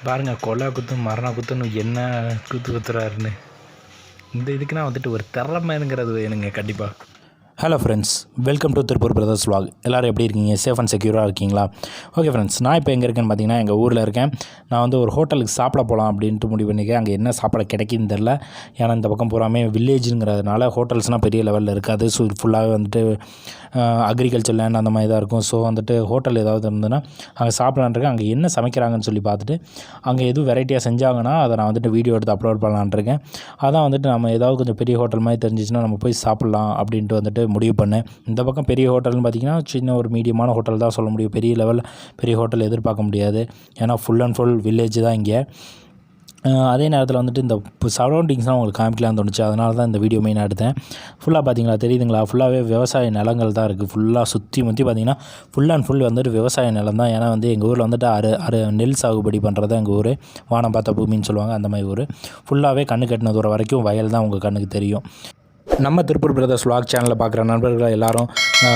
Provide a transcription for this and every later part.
பாருங்கள் கொலை குத்து மரண குத்துன்னு என்ன குத்துறாருன்னு. இந்த இதுக்குன்னா வந்துட்டு ஒரு திறமைங்கிறது வேணுங்க கண்டிப்பாக. Hello friends, welcome to Tiruppur brothers vlog. எல்லோரும் எப்படி இருக்கீங்க? சேஃப் அண்ட் செக்யூராக இருக்கீங்களா? ஓகே ஃப்ரெண்ட்ஸ், நான் இப்போ எங்கே இருக்கேன்னு பார்த்தீங்கன்னா எங்கள் ஊரில் இருக்கேன். நான் வந்து ஒரு ஹோட்டலுக்கு சாப்பிட போகலாம் அப்படின்ட்டு முடிவு பண்ணிக்கேன். அங்கே என்ன சாப்பிட கிடைக்குன்னு தெரில. ஏன்னா இந்த பக்கம் பூராமே வில்லேஜுங்கிறதுனால ஹோட்டல்ஸ்னால் பெரிய லெவலில் இருக்காது. ஸோ ஃபுல்லாகவே வந்துட்டு அக்ரிகல்ச்சர் லேண்ட் அந்த மாதிரி தான் இருக்கும். ஸோ வந்துட்டு ஹோட்டல் ஏதாவது இருந்ததுன்னா அங்கே சாப்பிட்லான்ட்ருக்கேன். அங்கே என்ன சமைக்கிறாங்கன்னு சொல்லி பார்த்துட்டு அங்கே எதுவும் வெரைட்டியாக செஞ்சாங்கன்னா அதை நான் வந்துட்டு வீடியோ எடுத்து அப்லோட் பண்ணலான்ட்ருக்கேன். அதான் வந்துட்டு நம்ம ஏதாவது கொஞ்சம் பெரிய ஹோட்டல் மாதிரி தெரிஞ்சிச்சுன்னா நம்ம போய் சாப்பிட்லாம் அப்படின்ட்டு வந்துட்டு முடிவு பண்ணேன். இந்த பக்கம் பெரிய ஹோட்டல்னு பார்த்திங்கன்னா சின்ன ஒரு மீடியமான ஹோட்டல் தான் சொல்ல முடியும். பெரிய லெவலில் பெரிய ஹோட்டல் எதிர்பார்க்க முடியாது. ஏன்னா ஃபுல் அண்ட் ஃபுல் வில்லேஜ் தான் இங்கே. அதே நேரத்தில் வந்துட்டு இந்த சரௌண்டிங்ஸ்லாம் உங்களுக்கு காமிக்கலாம்னு தோணுச்சு. அதனால தான் இந்த வீடியோ மெயினாக எடுத்தேன். ஃபுல்லாக பார்த்தீங்களா, தெரியுதுங்களா? ஃபுல்லாகவே விவசாய நிலங்கள் தான் இருக்குது. ஃபுல்லாக சுற்றி பார்த்திங்கன்னா ஃபுல் அண்ட் ஃபுல் வந்துட்டு விவசாய நிலம் தான். ஏன்னா வந்து எங்கள் ஊரில் வந்துட்டு நெல் சாகுபடி பண்ணுறது எங்கள் ஊர். வானம் பார்த்த பூமின்னு சொல்லுவாங்க, அந்த மாதிரி ஊர். ஃபுல்லாகவே கண்ணு கட்டின தூரம் வரைக்கும் வயல் தான் உங்கள் கண்ணுக்கு தெரியும். நம்ம திருப்பூர் பிரதர்ஸ் vlog சேனலில் பார்க்குற நண்பர்கள் எல்லோரும்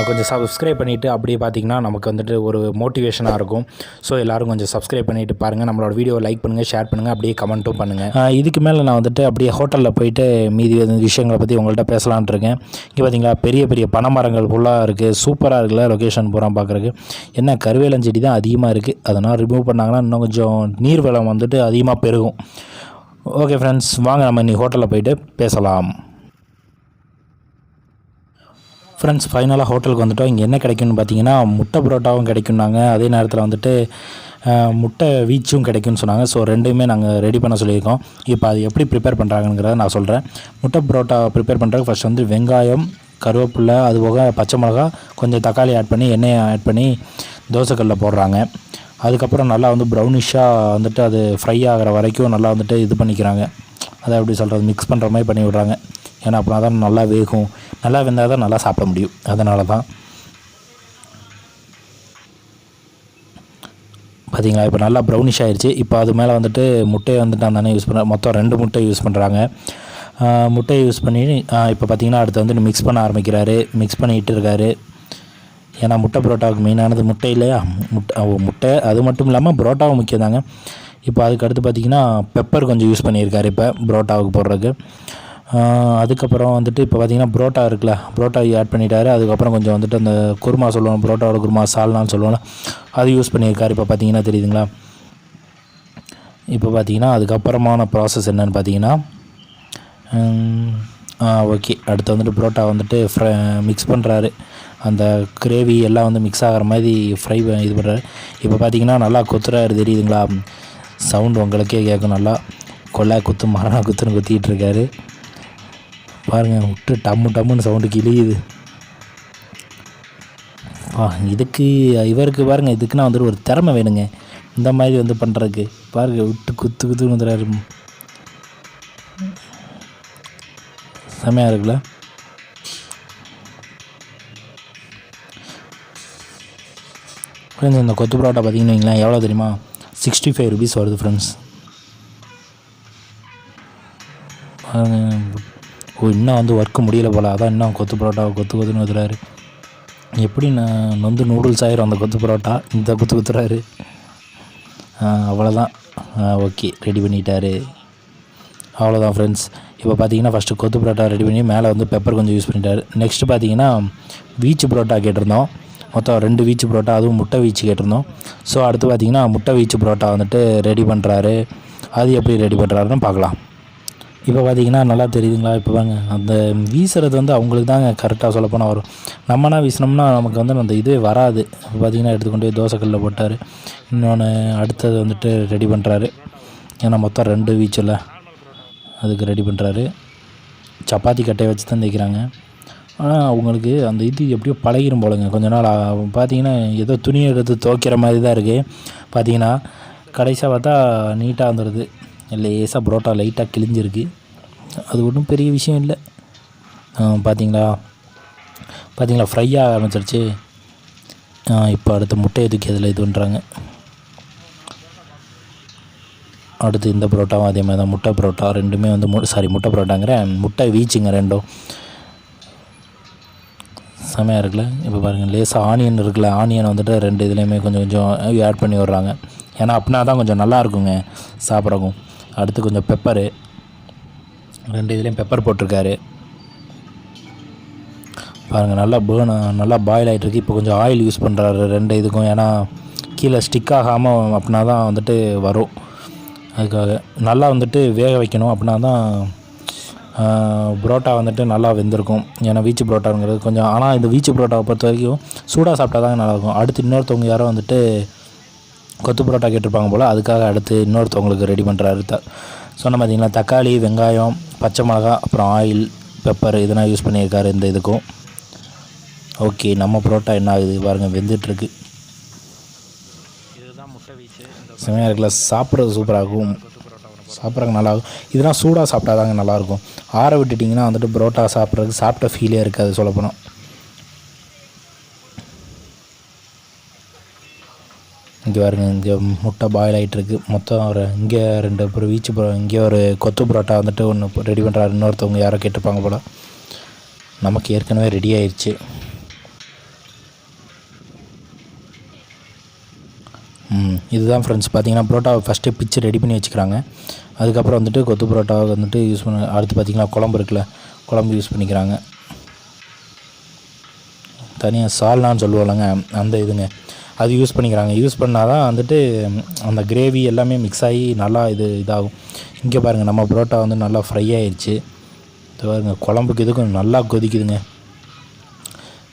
கொஞ்சம் சப்ஸ்கிரைப் பண்ணிவிட்டு அப்படியே பார்த்திங்கன்னா நமக்கு வந்துட்டு ஒரு மோட்டிவேஷனாக இருக்கும். ஸோ எல்லோரும் கொஞ்சம் சப்ஸ்கிரைப் பண்ணிவிட்டு பாருங்கள். நம்மளோட வீடியோவை லைக் பண்ணுங்கள், ஷேர் பண்ணுங்கள், அப்படியே கமெண்ட்டும் பண்ணுங்கள். இதுக்கு மேலே நான் வந்துட்டு அப்படியே ஹோட்டலில் போயிட்டு மீதி விஷயங்களை பற்றி உங்கள்கிட்ட பேசலான்ட்டு இருக்கேன். இங்கே பார்த்திங்களா, பெரிய பெரிய பனைமரங்கள் ஃபுல்லாக இருக்குது. சூப்பராக இருக்குல்ல லொக்கேஷன் பூரா பார்க்குறக்கு. என்ன கருவேலஞ்செடி தான் அதிகமாக இருக்குது. அதனால் ரிமூவ் பண்ணாங்கன்னா இன்னும் கொஞ்சம் நீர் வளம் வந்துட்டு அதிகமாக பெருகும். ஓகே ஃப்ரெண்ட்ஸ், வாங்க நம்ம இன்னைக்கு ஹோட்டலில் போயிட்டு பேசலாம். ஃப்ரெண்ட்ஸ், ஃபைனலாக ஹோட்டலுக்கு வந்துவிட்டோம். இங்கே என்ன கிடைக்கும்னு பார்த்தீங்கன்னா முட்டை பரோட்டாவும் கிடைக்கும்னாங்க. அதே நேரத்தில் வந்துட்டு முட்டை வீச்சும் கிடைக்கும்னு சொன்னாங்க. ஸோ ரெண்டுமே நாங்கள் ரெடி பண்ண சொல்லியிருக்கோம். இப்போ அது எப்படி ப்ரிப்பேர் பண்ணுறாங்கிறத நான் சொல்கிறேன். முட்டை பரோட்டா ப்ரிப்பேர் பண்ணுறதுக்கு ஃபஸ்ட் வந்து வெங்காயம், கருவேப்பிலை, அதுபோக பச்சை மிளகா, கொஞ்சம் தக்காளி ஆட் பண்ணி எண்ணெயை ஆட் பண்ணி தோசைக்கல்லில் போடுறாங்க. அதுக்கப்புறம் நல்லா வந்து ப்ரௌனிஷாக வந்துட்டு அது ஃப்ரை ஆகிற வரைக்கும் நல்லா வந்துட்டு இது பண்ணிக்கிறாங்க. அதை எப்படி சொல்கிறது, மிக்ஸ் பண்ணுற மாதிரி பண்ணி விட்றாங்க. ஏன்னா அப்படின்னா தான் நல்லா வேகும். நல்லா வெந்தால் தான் நல்லா சாப்பிட முடியும். அதனால தான் பார்த்திங்களா, இப்போ நல்லா ப்ரௌனிஷ் ஆகிடுச்சு. இப்போ அது மேலே வந்துட்டு முட்டையை வந்துட்டு அந்த யூஸ் பண்ணுற மொத்தம் 2 முட்டை யூஸ் பண்ணுறாங்க. முட்டையை யூஸ் பண்ணி இப்போ பார்த்திங்கன்னா அடுத்து வந்துட்டு மிக்ஸ் பண்ண ஆரம்பிக்கிறாரு. மிக்ஸ் பண்ணிகிட்டு இருக்காரு. ஏன்னா முட்டை பரோட்டாவுக்கு மெயினானது முட்டை இல்லையா? முட்டை அது மட்டும் இல்லாமல் பரோட்டாவும் முக்கியம் தாங்க. இப்போ அதுக்கு அடுத்து பார்த்திங்கன்னா பெப்பர் கொஞ்சம் யூஸ் பண்ணியிருக்காரு இப்போ பரோட்டாவுக்கு போடுறதுக்கு. அதுக்கப்புறம் வந்துட்டு இப்போ பார்த்திங்கன்னா புரோட்டா இருக்குல்ல, புரோட்டா ஆட் பண்ணிட்டாரு. அதுக்கப்புறம் கொஞ்சம் வந்துட்டு அந்த குருமா சொல்லுவோம், புரோட்டாவோட குருமா சால்னான்னு சொல்லுவோம்ல, அது யூஸ் பண்ணியிருக்காரு. இப்போ பார்த்திங்கன்னா தெரியுதுங்களா? இப்போ பார்த்திங்கன்னா அதுக்கப்புறமான ப்ராசஸ் என்னென்னு பார்த்திங்கன்னா ஓகே, அடுத்து வந்துட்டு புரோட்டா வந்துட்டு மிக்ஸ் பண்ணுறாரு. அந்த கிரேவி எல்லாம் வந்து மிக்ஸ் ஆகிற மாதிரி ஃப்ரை இது பண்ணுறாரு. இப்போ பார்த்திங்கன்னா நல்லா கொத்துறாரு, தெரியுதுங்களா? சவுண்டு உங்களுக்கே கேட்கும். நல்லா கொள்ளை குத்து மரணா குத்துன்னு குத்திக்கிட்டு இருக்காரு. பாருங்கள், விட்டு டம்முன்னு சவுண்டு கிழியுது. இதுக்கு இவருக்கு பாருங்கள், இதுக்குன்னா வந்துட்டு ஒரு திறமை வேணுங்க இந்த மாதிரி வந்து பண்ணுறதுக்கு. பாருங்கள், விட்டு குத்து வந்துடுறாரு. செமையாக இருக்குல்ல? ஃப்ரெண்ட்ஸ், இந்த கொத்து பரோட்டா பார்த்தீங்கன்னு வைங்களேன், எவ்வளோ தெரியுமா? 65 rupees வருது ஃப்ரெண்ட்ஸ். இன்னும் வந்து ஒர்க்கு முடியலை போல், அதான் இன்னும் கொத்து பரோட்டாவை கொத்துன்னு ஊற்றுறாரு. எப்படி நான் வந்து நூடுல்ஸ் ஆயிரும் அந்த கொத்து பரோட்டா, இந்த குத்துறாரு. அவ்வளோதான். ஓகே, ரெடி பண்ணிட்டாரு. அவ்வளோதான் ஃப்ரெண்ட்ஸ். இப்போ பார்த்தீங்கன்னா ஃபஸ்ட்டு கொத்து பரோட்டா ரெடி பண்ணி மேலே வந்து பெப்பர் கொஞ்சம் யூஸ் பண்ணிட்டாரு. நெக்ஸ்ட்டு பார்த்தீங்கன்னா வீச்சு பரோட்டா கேட்டிருந்தோம். மொத்தம் 2 வீச்சு பரோட்டா, அதுவும் முட்டை வீச்சு கேட்டிருந்தோம். ஸோ அடுத்து பார்த்திங்கன்னா முட்டை வீச்சு பரோட்டா வந்துட்டு ரெடி பண்ணுறாரு. அது எப்படி ரெடி பண்ணுறாருன்னு பார்க்கலாம். இப்போ பார்த்திங்கன்னா நல்லா தெரியுதுங்களா? இப்போ வாங்க, அந்த வீசுறது வந்து அவங்களுக்கு தாங்க கரெக்டாக சொல்லப்போனால் வரும். நம்மனா வீசினோம்னா நமக்கு வந்து அந்த இதுவே வராது. இப்போ பார்த்திங்கன்னா எடுத்துக்கொண்டு தோசைக்கல்லில் போட்டார். இன்னொன்று அடுத்தது வந்துட்டு ரெடி பண்ணுறாரு. ஏன்னா மொத்தம் 2 வீச்சில் அதுக்கு ரெடி பண்ணுறாரு. சப்பாத்தி கட்டையை வச்சு தான் தைக்கிறாங்க. ஆனால் அவங்களுக்கு அந்த இது எப்படியோ பழகிரும் போலங்க. கொஞ்ச நாள் பார்த்திங்கன்னா ஏதோ துணியை எடுத்து துவைக்கிற மாதிரி தான் இருக்குது. பார்த்திங்கன்னா கடைசியாக பார்த்தா நீட்டாக வந்துடுது. லேசாக பரோட்டா லைட்டாக கிழிஞ்சிருக்கு. அது ஒன்றும் பெரிய விஷயம் இல்லை. பார்த்தீங்களா ஃப்ரை ஆக ஆரம்பிச்சிருச்சு. இப்போ அடுத்த முட்டையை தூக்கி அதில் இது பண்ணுறாங்க. அடுத்து இந்த பரோட்டாவும் அதே மாதிரி தான். முட்டை பரோட்டா ரெண்டுமே வந்து முட்டை பரோட்டாங்கிறேன், முட்டை வீச்சுங்க ரெண்டும். செமையாக இருக்குல்ல? இப்போ பாருங்கள், லேசாக ஆனியன் இருக்குல்ல, ஆனியன் வந்துட்டு 2 இதுலேயுமே கொஞ்சம் கொஞ்சம் ஆட் பண்ணி விட்றாங்க. ஏன்னா அப்படின்னா தான் கொஞ்சம் நல்லா இருக்குங்க சாப்பிட்றக்கும். அடுத்து கொஞ்சம் பெப்பரு, 2 இதுலேயும் பெப்பர் போட்டிருக்காரு பாருங்கள். நல்லா பாயில் ஆகிட்டுருக்கு. இப்போ கொஞ்சம் ஆயில் யூஸ் பண்ணுறாரு 2 இதுக்கும், ஏன்னா கீழே ஸ்டிக் ஆகாமல் அப்படின்னா தான் வந்துட்டு வரும். அதுக்காக நல்லா வந்துட்டு வேக வைக்கணும், அப்படின்னா தான் புரோட்டா வந்துட்டு நல்லா வெந்திருக்கும். ஏன்னா வீச்சு புரோட்டாங்கிறது கொஞ்சம், ஆனால் இந்த வீச்சு புரோட்டாவை பொறுத்த வரைக்கும் சூடாக சாப்பிட்டா தாங்க நல்லாயிருக்கும். அடுத்து இன்னொருத்தவங்க யாரோ வந்துட்டு கொத்து புரோட்டா கேட்டிருப்பாங்க போல், அதுக்காக அடுத்து இன்னொருத்தவங்களுக்கு ரெடி பண்ணுறாரு. சொன்ன பார்த்தீங்களா, தக்காளி, வெங்காயம், பச்சை மிளகா, அப்புறம் ஆயில், பெப்பர் இதெல்லாம் யூஸ் பண்ணியிருக்காரு இந்த இதுக்கும். ஓகே, நம்ம புரோட்டா என்ன ஆகுது பாருங்கள், வெந்துட்டுருக்கு. இதுதான் முட்டை வீச்சு. செமையாக இருக்குல்ல, சாப்பிட்றது சூப்பராக இருக்கும், சாப்பிட்றதுக்கு நல்லாயிருக்கும். இதெல்லாம் சூடாக சாப்பிட்டா தாங்க நல்லாயிருக்கும். ஆற விட்டுட்டிங்கன்னா வந்துட்டு புரோட்டா சாப்பிட்றதுக்கு சாப்பிட்ட ஃபீலே இருக்காது சொல்லப்போனால். இங்கே பாருங்க, இங்கே முட்டை பாயில் ஆகிட்டுருக்கு. மொத்தம் இங்கே 2 வீச்சு இங்கே ஒரு கொத்து புரோட்டா வந்துட்டு ஒன்று ரெடி பண்ணுறாரு. இன்னொருத்தவங்க யாரோ கேட்டுப்பாங்க போல். நமக்கு ஏற்கனவே ரெடி ஆயிடுச்சு. இதுதான் ஃப்ரெண்ட்ஸ் பார்த்தீங்கன்னா, புரோட்டாவை ஃபஸ்ட்டு பிச்சு ரெடி பண்ணி வச்சுக்கிறாங்க. அதுக்கப்புறம் வந்துட்டு கொத்து புரோட்டாவை வந்துட்டு யூஸ் பண்ண, அடுத்து பார்த்திங்கன்னா குழம்பு இருக்குல்ல, குழம்பு யூஸ் பண்ணிக்கிறாங்க. தனியாக சால்னான்னு சொல்லுவாங்க அந்த இதுங்க, அது யூஸ் பண்ணிக்கிறாங்க. யூஸ் பண்ணால் தான் வந்துட்டு அந்த கிரேவி எல்லாமே மிக்ஸ் ஆகி நல்லா இதாகும். இங்கே பாருங்கள், நம்ம புரோட்டா வந்து நல்லா ஃப்ரை ஆகிடுச்சு. இது பாருங்கள், குழம்புக்கு இதுக்கும் நல்லா கொதிக்குதுங்க,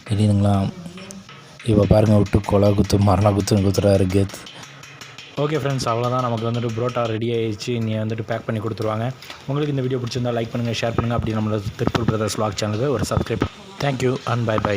தெரியுதுங்களா? இப்போ பாருங்கள், விட்டு கொலை குத்து மரண குத்துறாரு கேத். ஓகே ஃப்ரெண்ட்ஸ், அவ்வளோதான். நமக்கு வந்துட்டு புரோட்டா ரெடி ஆகிடுச்சு. நீ வந்துட்டு பேக் பண்ணி கொடுத்துருவாங்க. உங்களுக்கு இந்த வீடியோ பிடிச்சிருந்தா லைக் பண்ணுங்கள், ஷேர் பண்ணுங்கள். அப்படி நம்மளோட திருப்பூர் பிரதர்ஸ் vlog சேனலுக்கு ஒரு சப்ஸ்கிரைப். Thank you and by.